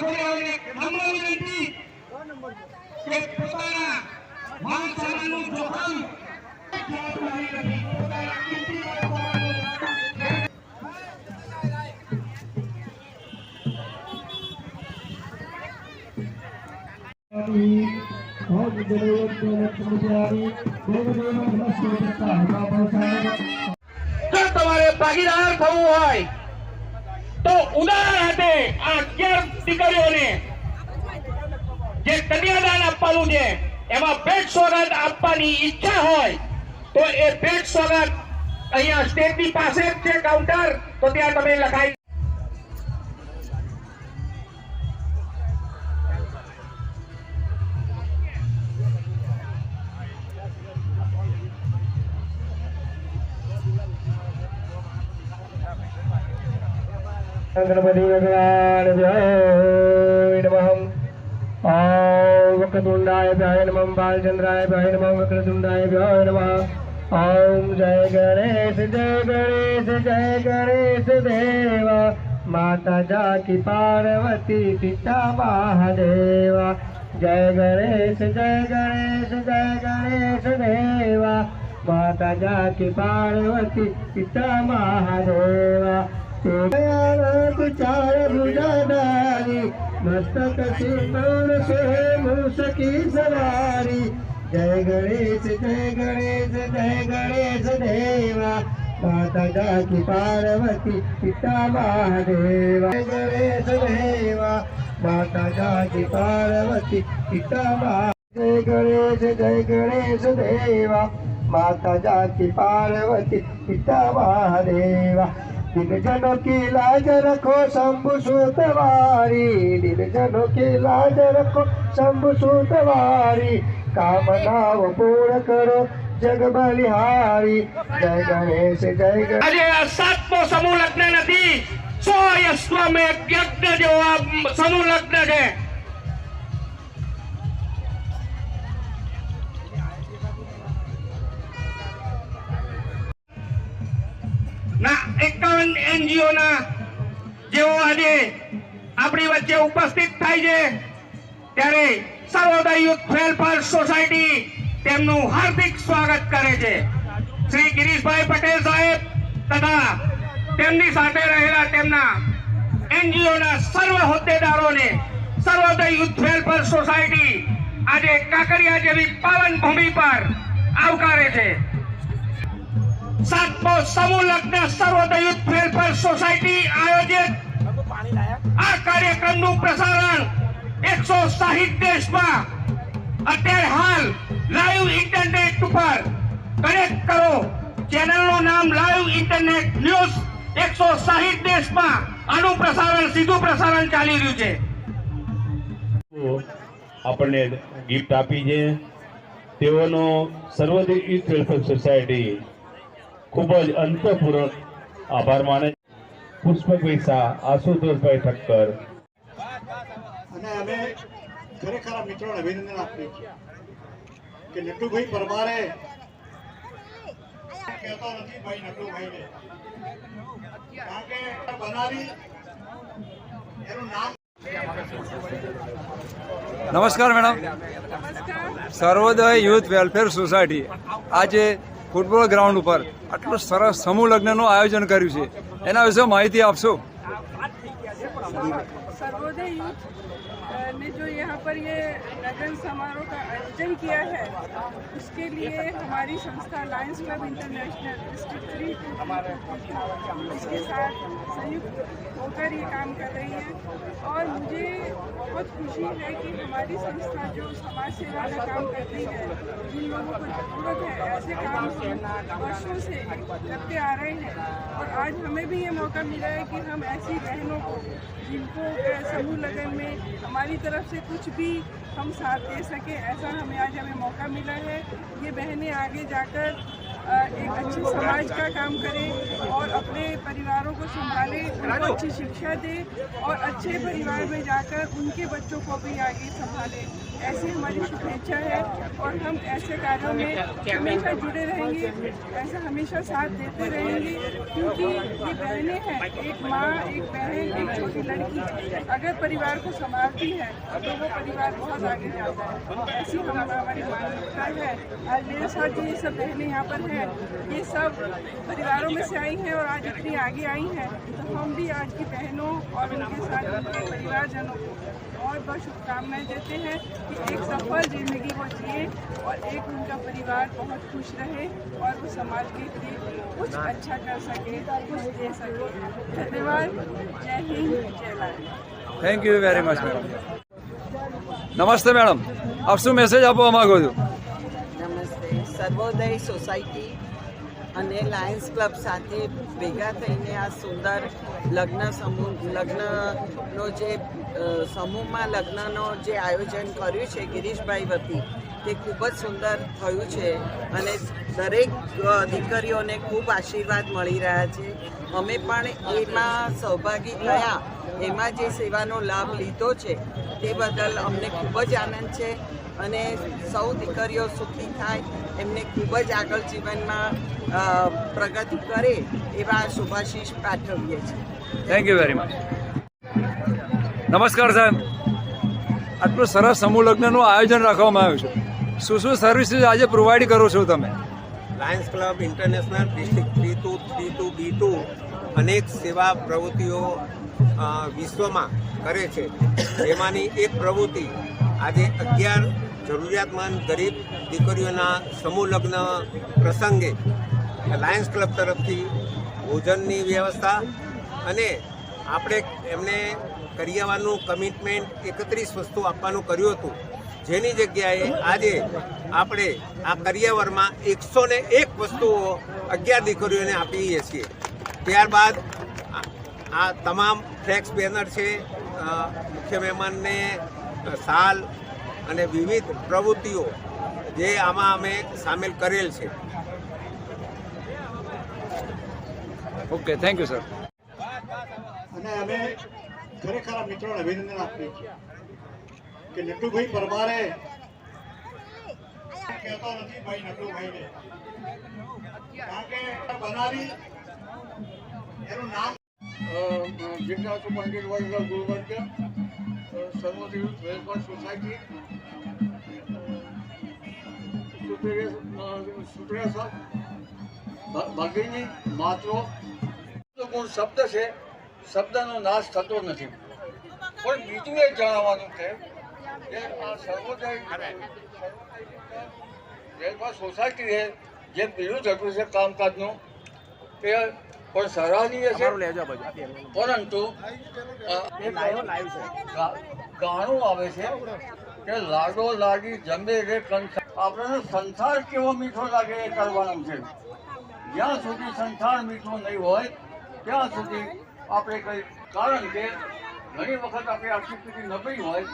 આખોને નમ્ર વિનંતી કે પોતાના માન સન્માનનું જોખમ તમારે ભાગીદાર થવું હોય તો ઉદાહરણ હાથે આ 11 દીકરીઓને જે કન્યાદાન આપવાનું છે એમાં ભેટ સોગાદ આપવાની ઈચ્છા હોય તો એ ભેટ સોગાદ અહીંયા સ્ટેજની પાસે જ છે કાઉન્ટર, તો ત્યાં તમે લખાઈ गणपति भगवान नमः। ओम वक्रतुंडाय नमः, बालचंद्राय नमः, वक्रतुंडाय नमः। ओम जय गणेश देवा, माता जाकी पार्वती पिता महादेवा। जय गणेश देवा, माता जाकी पार्वती पिता महादेवा। चार भुजाधारी, मस्तक सिंदूर से मूस की सवारी। जय गणेश देवा, माता जाकी पार्वती पिता महादेवा। जय गणेश देवा, माता जाकी पार्वती पिता महादेवा। जय गणेश देवा, माता जाकी पार्वती पिता महादेवा। दिन जनों की लाज रखो शंभु सुतवारी, दिन जनों की लाज रखो शंभु सुतवारी। कामनाओं पूर्ण करो जग बलिहारी। जय गणेश આજે આ 7મો સમૂહ લગ્ન નથી, 100 યજ્ઞ જેવો આ સમૂહ લગ્ન છે। ના 51 NGO ના જેઓ આજે આપણી વચ્ચે ઉપસ્થિત થાય છે ત્યારે સર્વોદય યુથ વેલફેર સોસાયટી તેમનું હાર્દિક સ્વાગત કરે છે। શ્રી ગિરીશભાઈ પટેલ સાહેબ તથા તેમની સાથે રહેલા તેમના NGO ના સર્વ હોદ્દેદારોને સર્વોદય યુથ વેલફેર સોસાયટી આજે કાંકરિયા જેવી પાવન ભૂમિ પર આવકારે છે। 7મો સમૂહ લગ્ન સર્વોદય યુથ વેલફેર સોસાયટી આયોજિત આ કાર્યક્રમનું પ્રસારણ 160 દેશમાં અત્યારે હાલ લાઈવ ઇન્ટરનેટ ઉપર કનેક્ટ કરો। ચેનલનું નામ લાઈવ ઇન્ટરનેટ ન્યૂઝ। 160 દેશમાં આનું પ્રસારણ સીધું પ્રસારણ ચાલી રહ્યું છે। આપણને ગિફ્ટ આપી છે તેઓનો સર્વોદય યુથ વેલફેર સોસાયટી ખૂબ જ અંતઃપૂર્વક આભાર માને। પુષ્પકભાઈ શાહ, આશુતોષભાઈ ઠક્કર અને અમે ખરેખર આ મિત્રોને અભિનંદન આપીએ છીએ કે નટુભાઈ પરમારે કહેતો નથી ભાઈ નટુભાઈને, કારણ કે બનાવી એનું નામ। નમસ્કાર મેડમ, સર્વોદય યુથ વેલફેર સોસાયટી આજે ફૂટબોલ ગ્રાઉન્ડ ઉપર આટલું સરસ સમૂહ લગ્નનું આયોજન કર્યું છે, એના વિશે માહિતી આપશો? सर्वोदय यूथ ने जो यहाँ पर ये लगन समारोह का आयोजन किया है उसके लिए हमारी संस्था लायंस क्लब इंटरनेशनल डिस्ट्रिक्ट 3 इसके साथ संयुक्त होकर ये काम कर रही है। और मुझे बहुत खुशी है कि हमारी संस्था जो समाज सेवा का काम करती है, जिन लोगों को जरूरत है ऐसे काम हम वर्षों से करते आ रहे हैं और आज हमें भी ये मौका मिला है कि हम ऐसी बहनों को जिनको समूह लगन में हमारी तरफ से कुछ भी हम साथ दे सके, ऐसा हमें मौका मिला है। ये बहनें आगे जाकर एक अच्छे समाज का काम करें और अपने परिवारों को संभालें, उनको अच्छी शिक्षा दें और अच्छे परिवार में जाकर उनके बच्चों को भी आगे संभालें। ऐसी हमारी शुभेच्छा है और हम ऐसे कार्यों में हमेशा जुड़े रहेंगे, ऐसा हमेशा साथ देते रहेंगे, क्योंकि ये बहनें हैं, एक माँ, एक बहन, एक छोटी लड़की अगर परिवार को संभालती है तो वो परिवार बहुत आगे जाता है। ऐसी हमारी मानसिकता है। आज मेरे साथ जो ये सब बहनें यहाँ पर हैं, ये सब परिवारों में से आई हैं और आज इतनी आगे आई हैं, तो हम भी आज की बहनों और उनके साथ उनके परिवारजनों को बहुत बहुत शुभकामनाएं देते हैं कि एक सफल जिंदगी वो जिए और एक उनका परिवार बहुत खुश रहे और वो समाज के लिए कुछ अच्छा कर सके, कुछ दे सके। धन्यवाद। जय हिंद, जय Bharat. Thank you very much madam. નમસ્તે મેડમ, આપ શું મેસેજ આપવા માંગો છો? નમસ્તે. સર્વોદય સોસાયટી અને લાયન્સ ક્લબ સાથે ભેગા થઈને આ સુંદર લગ્નનો જે સમૂહમાં લગ્નનો જે આયોજન કર્યું છે ગિરીશભાઈ વતી, તે ખૂબ જ સુંદર થયું છે અને દરેક દીકરીઓને ખૂબ આશીર્વાદ મળી રહ્યા છે. અમે પણ એમાં સહભાગી થયા, એમાં જે સેવાનો લાભ લીધો છે તે બદલ અમને ખૂબ જ આનંદ છે અને સૌ દીકરીઓ સુખી થાય, એમને ખૂબ જ આગળ જીવનમાં પ્રગતિ કરે એવા શુભાશીષ પાઠવીએ છીએ. Thank you very much. નમસ્કાર સાહેબ, આટલું સરસ સમૂહ લગ્નનું આયોજન રાખવામાં આવ્યું છે. શું શું સર્વિસીસ આજે પ્રોવાઈડ કરો છો તમે? Lions club international district 3232B2 અનેક સેવા પ્રવૃત્તિઓ વિશ્વમાં કરે છે. એમાંની એક પ્રવૃત્તિ આજે 11 જરૂરિયાતમંદ ગરીબ દીકરીઓના સમૂહ લગ્ન પ્રસંગે લાયન્સ ક્લબ તરફથી ભોજનની વ્યવસ્થા અને આપણે એમને કરિયાવરનું કમિટમેન્ટ 31 વસ્તુ આપવાનું કર્યું હતું, જેની જગ્યાએ આજે આપણે આ કરિયાવરમાં 101 વસ્તુઓ 11 દીકરીઓને આપીએ છીએ. ત્યારબાદ આ તમામ ફ્લેક્સ બેનર છે, મુખ્ય મહેમાનને શાલ અને વિવિધ પ્રવૃત્તિઓ જે આમાં અમે સામેલ કરેલ છે. Okay, thank you sir. અને અમે ખરેખર આ મિત્રોને અભિનંદન આપીએ છીએ કે નટુભાઈ પરમારે કહેતો નથી ભાઈ નટુભાઈને, કારણ કે બનાવી એનું નામ જિલ્લા પંડિત વલ્લભ ગુરુવર્ગ સર્વોદય વેલફેર સોસાયટી સુપ્રિયા ભગીની માત્રો ગુણ શબ્દ છે, શબ્દનો નાશ થતો નથી. પણ બીજું એ જણાવવાનું છે કે આ સર્વોદય વેલફેર સોસાયટીએ જે બિરુદ આપ્યું છે કામકાજનું, તે પણ સરાહનીય છે. પરંતુ ગાણું આવે છે કે લાડો લાડી જમે રે કંસાર. આપણને સંસાર કેવો મીઠો લાગે એ કરવાનું છે. જ્યાં સુધી સંસાર મીઠો નહીં હોય ત્યાં સુધી આપણે કંઈ, કારણ કે ઘણી વખત આપણે આર્થિક સ્થિતિ નબળી હોય